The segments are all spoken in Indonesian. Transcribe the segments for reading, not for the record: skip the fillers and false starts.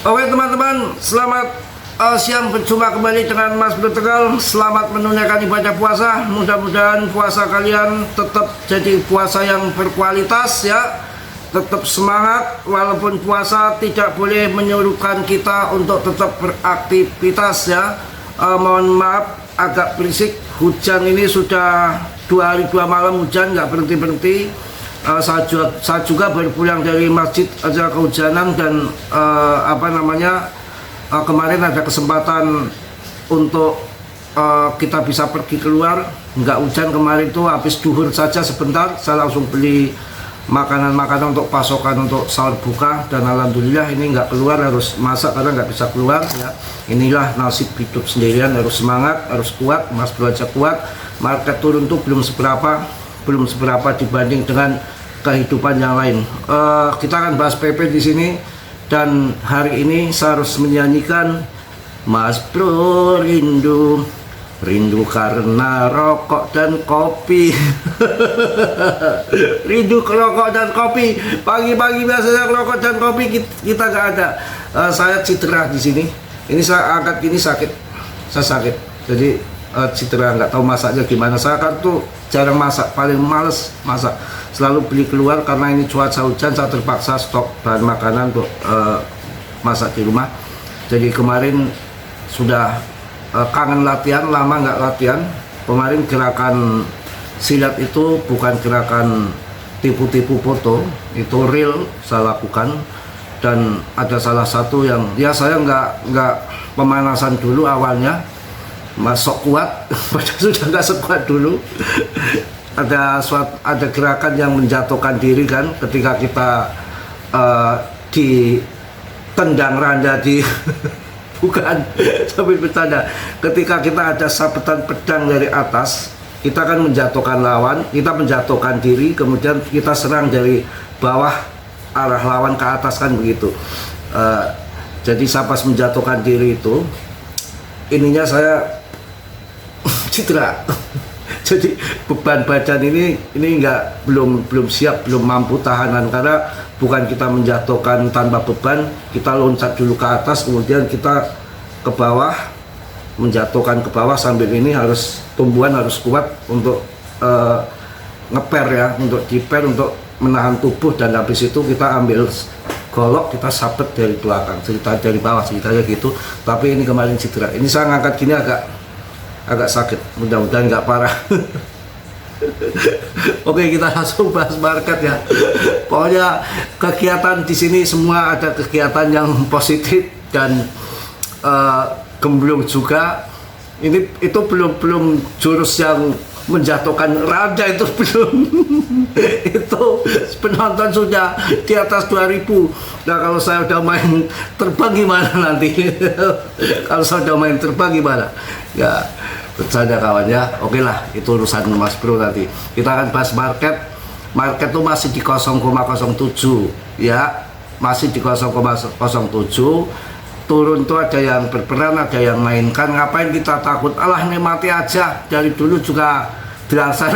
Oke teman-teman, selamat siang, berjumpa kembali dengan Mas Bro Tegal. Selamat menunaikan ibadah puasa. Mudah-mudahan puasa kalian tetap jadi puasa yang berkualitas ya. Tetap semangat, walaupun puasa tidak boleh menyuruhkan kita untuk tetap beraktivitas ya. Mohon maaf agak berisik, hujan ini sudah 2 hari 2 malam hujan nggak berhenti-berhenti. Saya juga baru pulang dari masjid aja kehujanan dan kemarin ada kesempatan untuk kita bisa pergi keluar, nggak hujan kemarin tuh habis duhur saja sebentar saya langsung beli makanan-makanan untuk pasokan untuk sahur buka, dan alhamdulillah ini nggak keluar, harus masak karena nggak bisa keluar ya. Inilah nasib hidup sendirian, harus semangat, harus kuat. Mas Bro aja kuat. Market turun tuh belum seberapa dibanding dengan kehidupan yang lain. Kita akan bahas PP di sini, dan hari ini saya harus menyanyikan Mas Bro rindu karena rokok dan kopi. Rindu ke rokok dan kopi. Pagi-pagi biasanya rokok dan kopi kita nggak ada. Saya cedera di sini. Ini saya angkat gini sakit. Saya sakit. Jadi cedera, nggak tahu masaknya gimana. Saya kan tuh jarang masak, paling males masak, selalu beli keluar karena ini cuaca hujan. Saya terpaksa stok bahan makanan untuk masak di rumah. Jadi kemarin sudah kangen latihan, lama nggak latihan. Kemarin gerakan silat itu bukan gerakan tipu-tipu foto, itu real saya lakukan. Dan ada salah satu yang ya saya nggak pemanasan dulu awalnya, masuk kuat, padahal sudah nggak sekuat dulu. Ada gerakan yang menjatuhkan diri kan, ketika kita ditendang randa di bukan sambil bercanda, ketika kita ada sabetan pedang dari atas, kita kan menjatuhkan lawan, kita menjatuhkan diri, kemudian kita serang dari bawah arah lawan ke atas kan begitu. Jadi saya pas menjatuhkan diri itu, ininya saya cedera. Jadi beban badan ini belum siap, belum mampu tahanan, karena bukan kita menjatuhkan tanpa beban, kita loncat dulu ke atas, kemudian kita ke bawah, menjatuhkan ke bawah sambil ini harus tumbuhan harus kuat untuk ngeper ya, untuk diper, untuk menahan tubuh, dan habis itu kita ambil golok, kita sabet dari belakang, cerita dari bawah ceritanya gitu. Tapi ini kemarin cedera, ini saya ngangkat gini agak sakit, mudah-mudahan nggak parah. Oke, kita langsung bahas market ya. Pokoknya kegiatan di sini semua ada kegiatan yang positif dan gemblung juga. Itu belum jurus yang menjatuhkan raja, itu belum. Itu penonton sudah di atas 2000. Nah, kalau saya udah main terbang gimana nanti? Kalau saya udah main terbang gimana? Ya bercanda kawan ya. Oke lah, itu urusan Mas Bro nanti. Kita akan bahas market. Market tuh masih di 0,07 ya, masih di 0,07. Turun tuh ada yang berperan, ada yang mainkan. Ngapain kita takut? Alah, nikmati aja. Dari dulu juga dirasa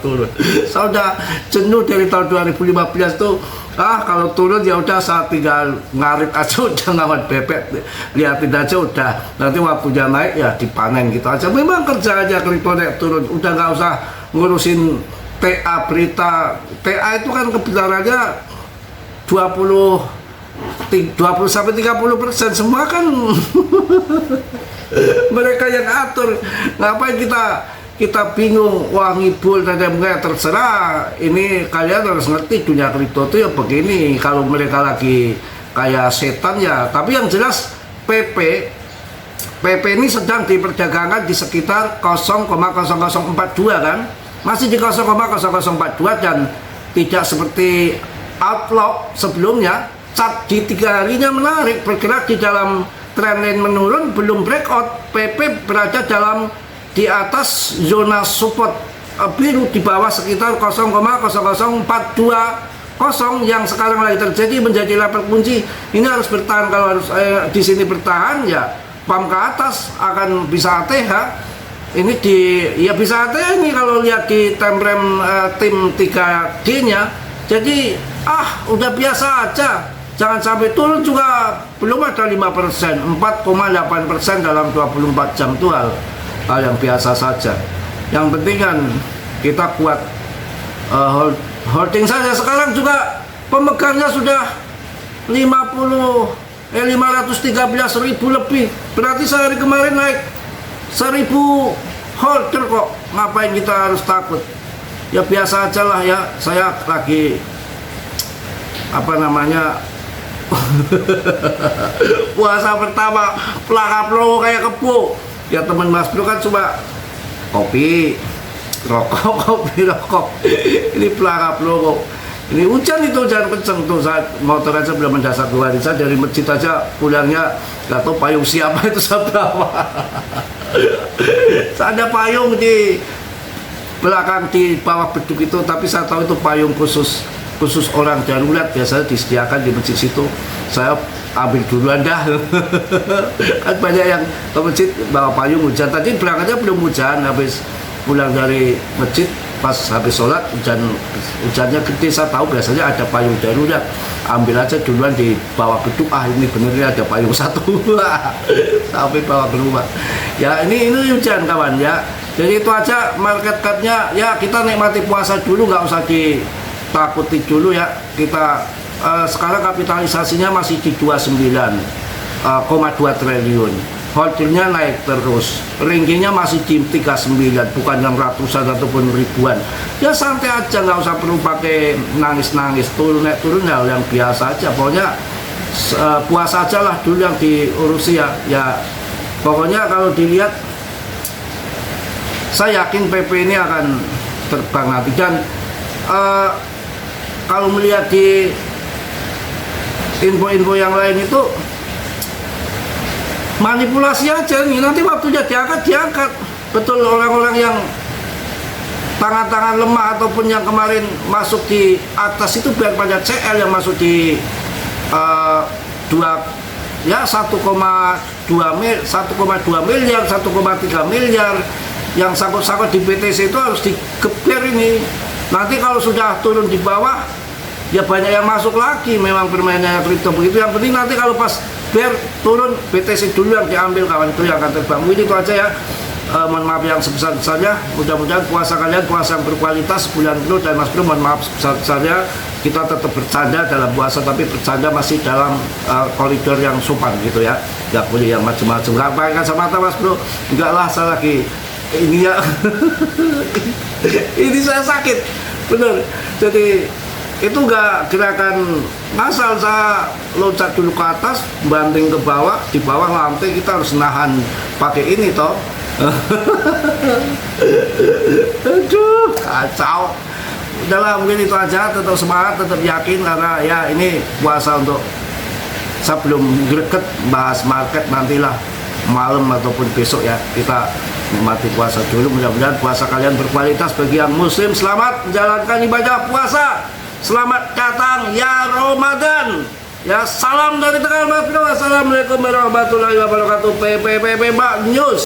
turun. Saya udah jenuh dari tahun 2015 tuh. Kalau turun ya udah, saya tinggal ngarit aja, udah ngawat bebek, liatin aja udah. Nanti waktunya naik ya dipanen gitu aja. Memang kerja aja kripto naik turun, udah nggak usah ngurusin TA berita. TA itu kan kebenarannya 20-30% semua kan. Mereka yang atur. Ngapain kita bingung, wah ngibul dan enggak, terserah. Ini kalian harus ngerti dunia kripto itu ya begini. Kalau mereka lagi kayak setan ya, tapi yang jelas PP ini sedang diperdagangkan di sekitar 0,0042 kan, masih di 0,0042, dan tidak seperti outlook sebelumnya. Cat di 3 harinya menarik, bergerak di dalam trendline menurun, belum breakout. PP berada di atas zona support biru di bawah sekitar 0,00420 yang sekarang lagi terjadi, menjadi level kunci. Ini harus bertahan. Kalau harus di sini bertahan ya pump ke atas akan bisa ATH. Ini ya bisa ATH ini kalau lihat di time frame tim 3D nya. Jadi udah biasa aja. jangan sampai turun juga belum ada 5%, 4,8% dalam 24 jam itu hal yang biasa saja. Yang penting kan kita kuat holding saja. Sekarang juga pemegangnya sudah 513.000 lebih, berarti sehari kemarin naik 1.000 holder kok. Ngapain kita harus takut? Ya biasa aja lah ya. Saya lagi puasa pertama pelakap kayak kepo. Ya teman Mas Bro kan cuma kopi, rokok. Ini pelakap kok. Ini hujan kenceng tuh, saat motor aja belum mendasar keluar. Saya dari masjid aja pulangnya gak tahu payung siapa itu seberapa. Saya ada payung di belakang di bawah beduk itu, tapi saya tahu itu payung khusus orang darurat, biasanya disediakan di masjid situ. Saya ambil duluan dah. Kan banyak yang ke masjid bawa payung hujan. Tadi berangkatnya belum hujan, habis pulang dari masjid pas habis sholat hujannya gede. Saya tahu biasanya ada payung darurat, ambil aja duluan di bawah beduk. Ini benernya ada payung satu. Sampai bawa ke rumah. Ya ini hujan kawan ya. Jadi itu aja market cap-nya ya. Kita nikmati puasa dulu, nggak usah ditakuti dulu ya. Kita sekarang kapitalisasinya masih di 29,2 triliun. Holdingnya naik terus, rankingnya masih di 39, bukan yang ratusan ataupun ribuan. Ya santai aja, nggak usah perlu pakai nangis-nangis, turun hal yang biasa aja. Pokoknya puasa aja lah dulu yang diurusi ya. Ya pokoknya kalau dilihat, saya yakin PP ini akan terbang nanti. Dan kalau melihat di info-info yang lain itu manipulasi aja nih, nanti waktunya diangkat. Betul, orang-orang yang tangan-tangan lemah ataupun yang kemarin masuk di atas itu biar pada CL yang masuk di 1,2 miliar, 1,3 miliar yang sangkut-sangkut di BTC itu harus digeber ini. Nanti kalau sudah turun di bawah ya banyak yang masuk lagi. Memang permainannya kripto begitu. Yang penting nanti kalau pas biar turun BTC dulu yang diambil kawan, itu yang akan terbang. Ini itu aja ya. Mohon maaf yang sebesar-besarnya. Mudah-mudahan puasa kalian puasa yang berkualitas bulan penuh. Dan Mas Bro mohon maaf sebesar-besarnya, kita tetap bercanda dalam puasa, tapi bercanda masih dalam koridor yang sopan gitu ya. Gak boleh yang macam-macam. Gak pakai kacamata Mas Bro. Enggak lah, saya lagi ini ya. Ini saya sakit bener. Jadi itu enggak gerakan ngasal, saya loncat dulu ke atas, banting ke bawah, di bawah lantai kita harus nahan pakai ini toh. Aduh, kacau. Udahlah, mungkin itu aja. Tetap semangat, tetap yakin, karena ya ini puasa untuk sebelum greget bahas market, nantilah malam ataupun besok ya kita nikmati puasa dulu. Mudah-mudahan puasa kalian berkualitas. Bagi yang muslim, selamat menjalankan ibadah puasa. Selamat datang ya Ramadan. Ya, salam dari Tegal Mas Bro. Assalamualaikum warahmatullahi wabarakatuh. PPP Mbak News.